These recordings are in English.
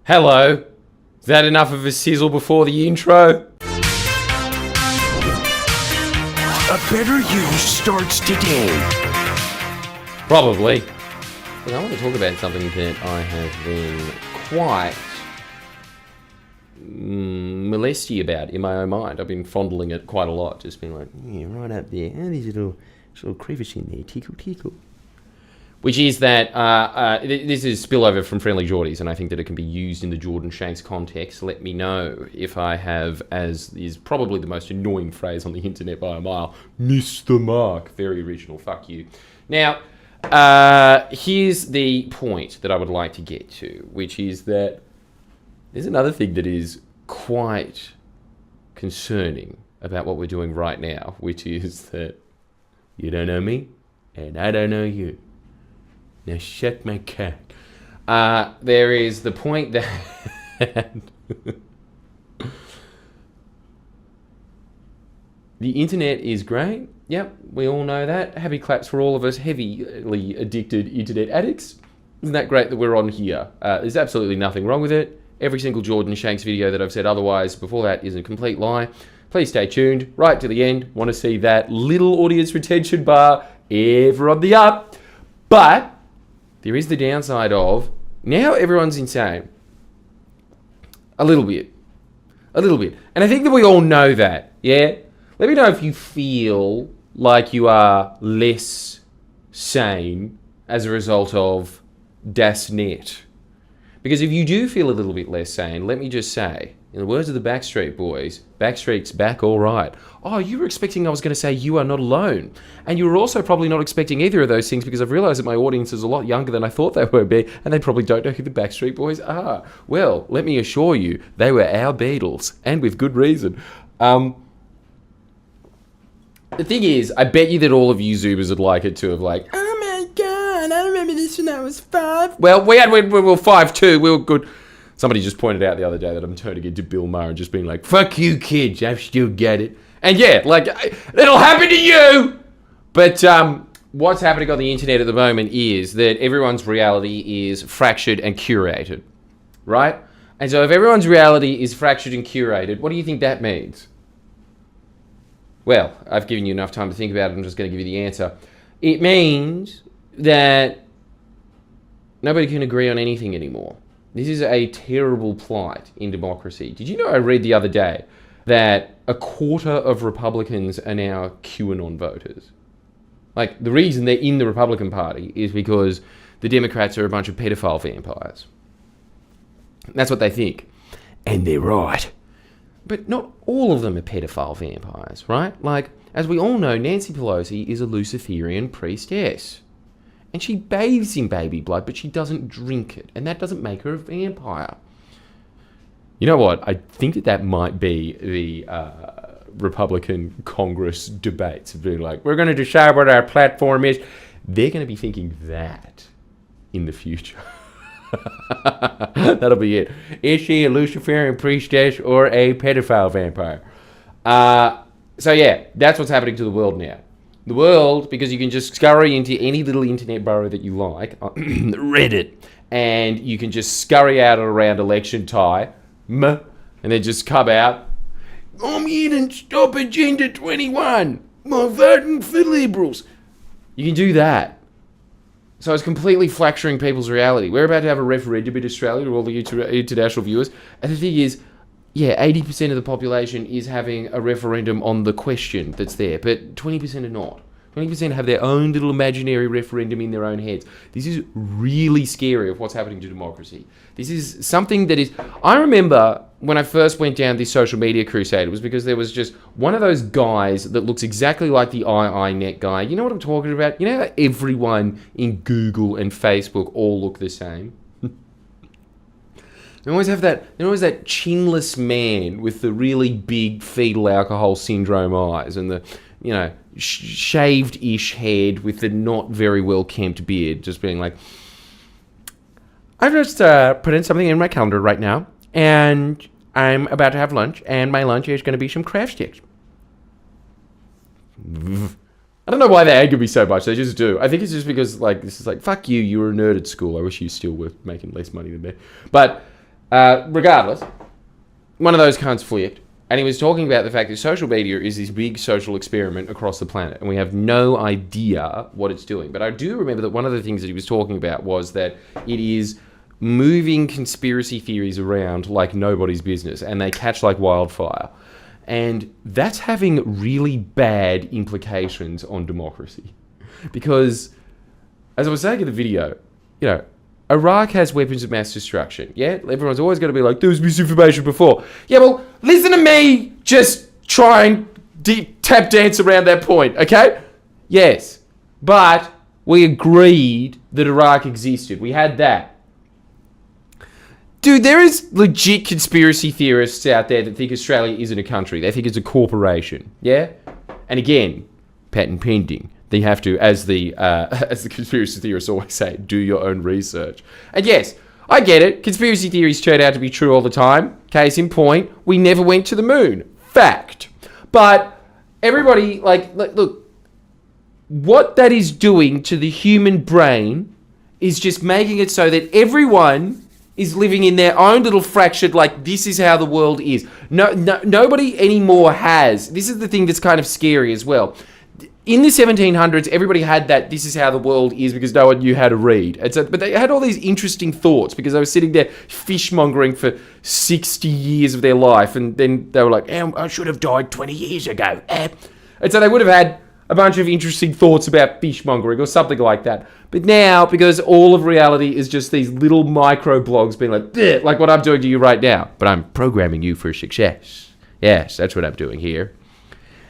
Hello. Is that enough of a sizzle before the intro? A better you starts today. Probably. But I want to talk about something that I have been quite molesty about in my own mind. I've been fondling it quite a lot, just being like, yeah, right up there. Oh, there's a little crevice in there, tickle, tickle. Which is that this is spillover from Friendly Geordies, and I think that it can be used in the Jordan Shanks context. Let me know if I have, as is probably the most annoying phrase on the internet by a mile, missed the mark. Very original, fuck you. Now, here's the point that I would like to get to, which is that there's another thing that is quite concerning about what we're doing right now, which is that you don't know me, and I don't know you. Now shut my cat. There is the point that the internet is great. Yep, we all know that. Happy claps for all of us heavily addicted internet addicts. Isn't that great that we're on here? There's absolutely nothing wrong with it. Every single Jordan Shanks video that I've said otherwise before that is a complete lie. Please stay tuned right to the end. Want to see that little audience retention bar ever on the up. But there is the downside of, now everyone's insane. A little bit. And I think that we all know that, yeah? Let me know if you feel like you are less sane as a result of das Net. Because if you do feel a little bit less sane, let me just say, in the words of the Backstreet Boys, Backstreet's back all right. Oh, you were expecting I was going to say you are not alone. And you were also probably not expecting either of those things, because I've realised that my audience is a lot younger than I thought they would be, and they probably don't know who the Backstreet Boys are. Well, let me assure you, they were our Beatles, and with good reason. The thing is, I bet you that all of you Zoomers would like it to have like, oh my god, I remember this when I was 5. Well, we were 5 too, we were good. Somebody just pointed out the other day that I'm turning into Bill Maher and just being like, fuck you kids, I've still got it. And yeah, like, it'll happen to you! But what's happening on the internet at the moment is that everyone's reality is fractured and curated, right? And so if everyone's reality is fractured and curated, what do you think that means? Well, I've given you enough time to think about it, I'm just going to give you the answer. It means that nobody can agree on anything anymore. This is a terrible plight in democracy. Did you know I read the other day that a quarter of Republicans are now QAnon voters? Like, the reason they're in the Republican Party is because the Democrats are a bunch of pedophile vampires. That's what they think. And they're right. But not all of them are pedophile vampires, right? Like, as we all know, Nancy Pelosi is a Luciferian priestess. And she bathes in baby blood, but she doesn't drink it. And that doesn't make her a vampire. You know what? I think that might be the Republican Congress debates of being like, we're going to decide what our platform is. They're going to be thinking that in the future. That'll be it. Is she a Luciferian priestess or a pedophile vampire? So yeah, that's what's happening to the world now. The world, because you can just scurry into any little internet burrow that you like, Reddit, and you can just scurry out around election time, and then just come out, I'm here to stop Agenda 21, I'm voting for Liberals. You can do that. So it's completely fracturing people's reality. We're about to have a referendum in Australia to all the international viewers, and the thing is, yeah, 80% of the population is having a referendum on the question that's there, but 20% are not. 20% have their own little imaginary referendum in their own heads. This is really scary of what's happening to democracy. This is something that is... I remember when I first went down this social media crusade, it was because there was just one of those guys that looks exactly like the IINet guy. You know what I'm talking about? You know how everyone in Google and Facebook all look the same? They always have that. There's always that chinless man with the really big fetal alcohol syndrome eyes and the, you know, shaved-ish head with the not very well kempt beard, just being like, I've just put in something in my calendar right now, and I'm about to have lunch, and my lunch is going to be some craft sticks. I don't know why they anger me so much. They just do. I think it's just because, like, this is like, fuck you. You were a nerd at school. I wish you still were making less money than me. But Regardless, one of those cunts flipped, and he was talking about the fact that social media is this big social experiment across the planet, and we have no idea what it's doing. But I do remember that one of the things that he was talking about was that it is moving conspiracy theories around like nobody's business, and they catch like wildfire. And that's having really bad implications on democracy. Because, as I was saying in the video, you know, Iraq has weapons of mass destruction, yeah? Everyone's always going to be like, there was misinformation before. Yeah, well, listen to me just try and tap dance around that point, okay? Yes, but we agreed that Iraq existed. We had that. Dude, there is legit conspiracy theorists out there that think Australia isn't a country. They think it's a corporation, yeah? And again, patent pending. They have to, as the conspiracy theorists always say, do your own research. And yes, I get it. Conspiracy theories turn out to be true all the time. Case in point, we never went to the moon. Fact. But everybody, look, what that is doing to the human brain is just making it so that everyone is living in their own little fractured, like, this is how the world is. Nobody anymore has. This is the thing that's kind of scary as well. In the 1700s, everybody had that, this is how the world is, because no one knew how to read. But they had all these interesting thoughts because they were sitting there fishmongering for 60 years of their life. And then they were like, I should have died 20 years ago. And so they would have had a bunch of interesting thoughts about fishmongering or something like that. But now, because all of reality is just these little micro blogs being like what I'm doing to you right now. But I'm programming you for success. Yes, that's what I'm doing here.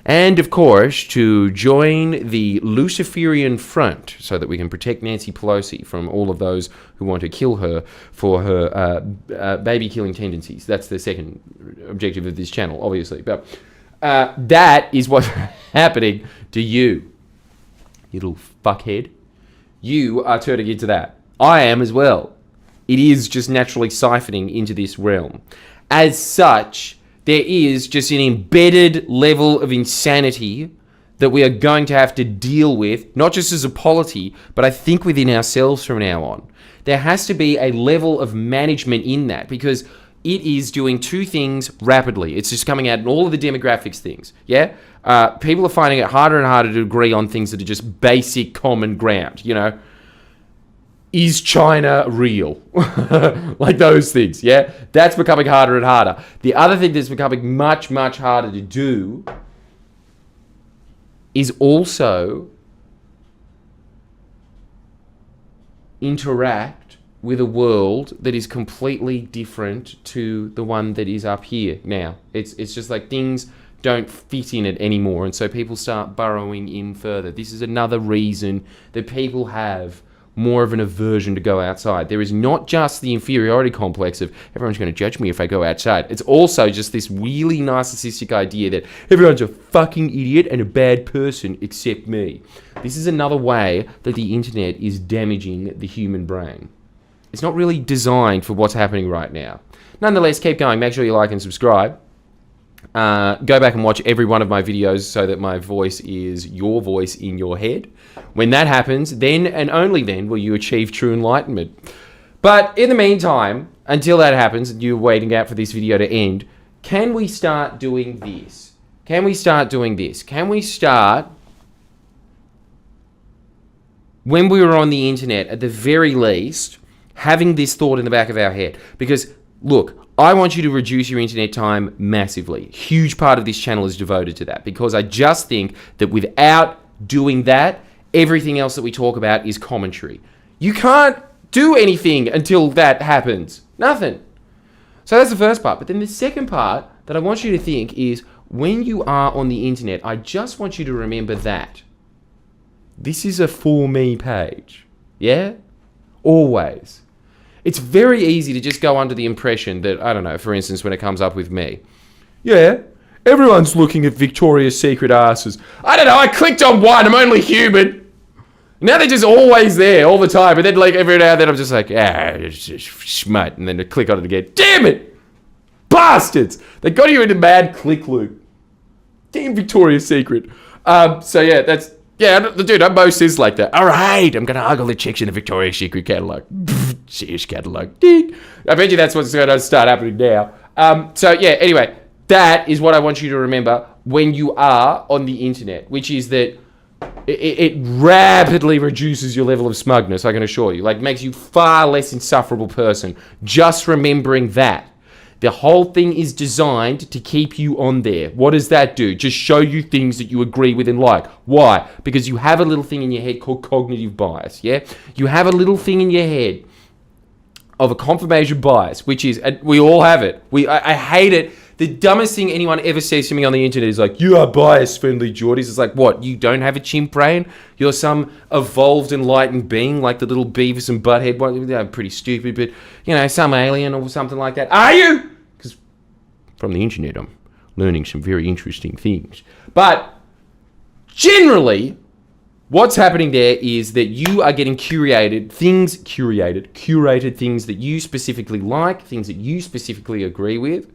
And, of course, to join the Luciferian front so that we can protect Nancy Pelosi from all of those who want to kill her for her baby-killing tendencies. That's the second objective of this channel, obviously. But that is what's happening to you, you little fuckhead. You are turning into that. I am as well. It is just naturally siphoning into this realm. As such, there is just an embedded level of insanity that we are going to have to deal with, not just as a polity, but I think within ourselves from now on. There has to be a level of management in that, because it is doing two things rapidly. It's just coming out in all of the demographics things, yeah? People are finding it harder and harder to agree on things that are just basic common ground, you know? Is China real? Like those things, yeah? That's becoming harder and harder. The other thing that's becoming much, much harder to do is also interact with a world that is completely different to the one that is up here now. It's just like things don't fit in it anymore, and so people start burrowing in further. This is another reason that people have more of an aversion to go outside. There is not just the inferiority complex of everyone's going to judge me if I go outside. It's also just this really narcissistic idea that everyone's a fucking idiot and a bad person except me. This is another way that the internet is damaging the human brain. It's not really designed for what's happening right now. Nonetheless, keep going. Make sure you like and subscribe. Go back and watch every one of my videos so that my voice is your voice in your head. When that happens, then and only then will you achieve true enlightenment. But in the meantime, until that happens, and you're waiting out for this video to end, can we start doing this? Can we start doing this? Can we start, when we were on the internet, at the very least, having this thought in the back of our head? Because, look, I want you to reduce your internet time massively. Huge part of this channel is devoted to that, because I just think that without doing that, everything else that we talk about is commentary. You can't do anything until that happens. Nothing. So that's the first part. But then the second part that I want you to think is, when you are on the internet, I just want you to remember that this is a for me page. Yeah? Always. It's very easy to just go under the impression that, I don't know, for instance, when it comes up with me. Yeah, everyone's looking at Victoria's Secret asses. I don't know, I clicked on one, I'm only human. Now they're just always there, all the time. And then like every now and then I'm just like, it's just schmut. And then I click on it again. Damn it! Bastards! They got you in a mad click loop. Damn Victoria's Secret. So yeah, Yeah, dude, most is like that. All right, I'm going to ogle the chicks in the Victoria's Secret catalogue. Sears catalogue. Ding. I bet you that's what's going to start happening now. So, yeah, anyway, that is what I want you to remember when you are on the internet, which is that it rapidly reduces your level of smugness, I can assure you. Like, makes you far less insufferable person. Just remembering that. The whole thing is designed to keep you on there. What does that do? Just show you things that you agree with and like. Why? Because you have a little thing in your head called cognitive bias, yeah? You have a little thing in your head of a confirmation bias, which is, we all have it. I hate it. The dumbest thing anyone ever says to me on the internet is like, you are biased, friendly Geordies. It's like, what? You don't have a chimp brain? You're some evolved, enlightened being like the little Beavis and Butthead one. They're pretty stupid, but, you know, some alien or something like that. Are you? Because from the internet, I'm learning some very interesting things. But generally, what's happening there is that you are getting curated things that you specifically like, things that you specifically agree with.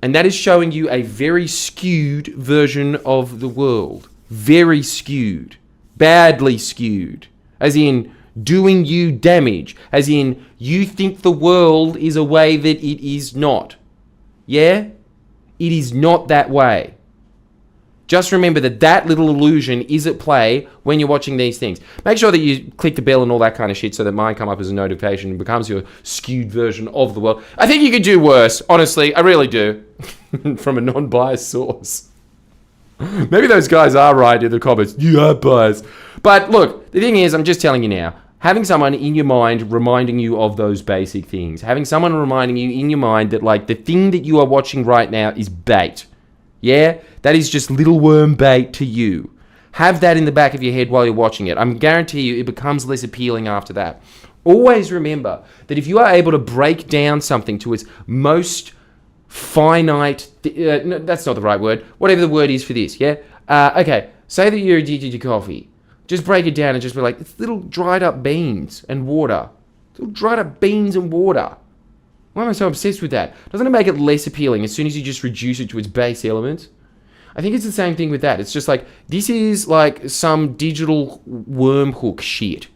And that is showing you a very skewed version of the world. Very skewed. Badly skewed. As in, doing you damage. As in, you think the world is a way that it is not. Yeah? It is not that way. Just remember that little illusion is at play when you're watching these things. Make sure that you click the bell and all that kind of shit so that mine come up as a notification and becomes your skewed version of the world. I think you could do worse, honestly. I really do. From a non-biased source. Maybe those guys are right in the comments. You are biased. But look, the thing is, I'm just telling you now, having someone in your mind reminding you of those basic things. Having someone reminding you in your mind that, like, the thing that you are watching right now is bait. Yeah? That is just little worm bait to you. Have that in the back of your head while you're watching it. I'm guarantee you it becomes less appealing after that. Always remember that if you are able to break down something to its most finite... no, that's not the right word. Whatever the word is for this, yeah? Okay, say that you're addicted to coffee. Just break it down and just be like, it's little dried up beans and water. Little dried up beans and water. Why am I so obsessed with that? Doesn't it make it less appealing as soon as you just reduce it to its base elements? I think it's the same thing with that. It's just like, this is like some digital worm hook shit.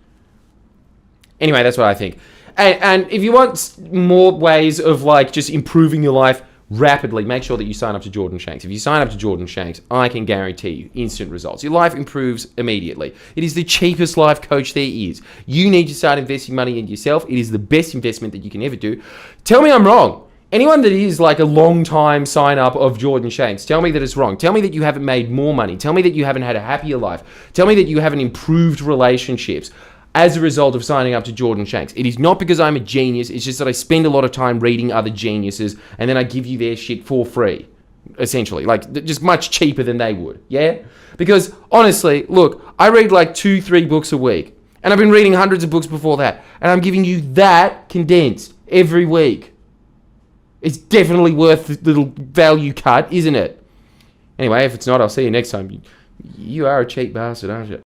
Anyway, that's what I think. And if you want more ways of like just improving your life rapidly, make sure that you sign up to Jordan Shanks. If you sign up to Jordan Shanks, I can guarantee you instant results. Your life improves immediately. It is the cheapest life coach there is. You need to start investing money in yourself. It is the best investment that you can ever do. Tell me I'm wrong. Anyone that is like a long time sign up of Jordan Shanks, tell me that it's wrong. Tell me that you haven't made more money. Tell me that you haven't had a happier life. Tell me that you haven't improved relationships as a result of signing up to Jordan Shanks. It is not because I'm a genius. It's just that I spend a lot of time reading other geniuses and then I give you their shit for free, essentially. Like, just much cheaper than they would, yeah? Because, honestly, look, I read like 2-3 books a week. And I've been reading hundreds of books before that. And I'm giving you that condensed every week. It's definitely worth the little value cut, isn't it? Anyway, if it's not, I'll see you next time. You are a cheap bastard, aren't you?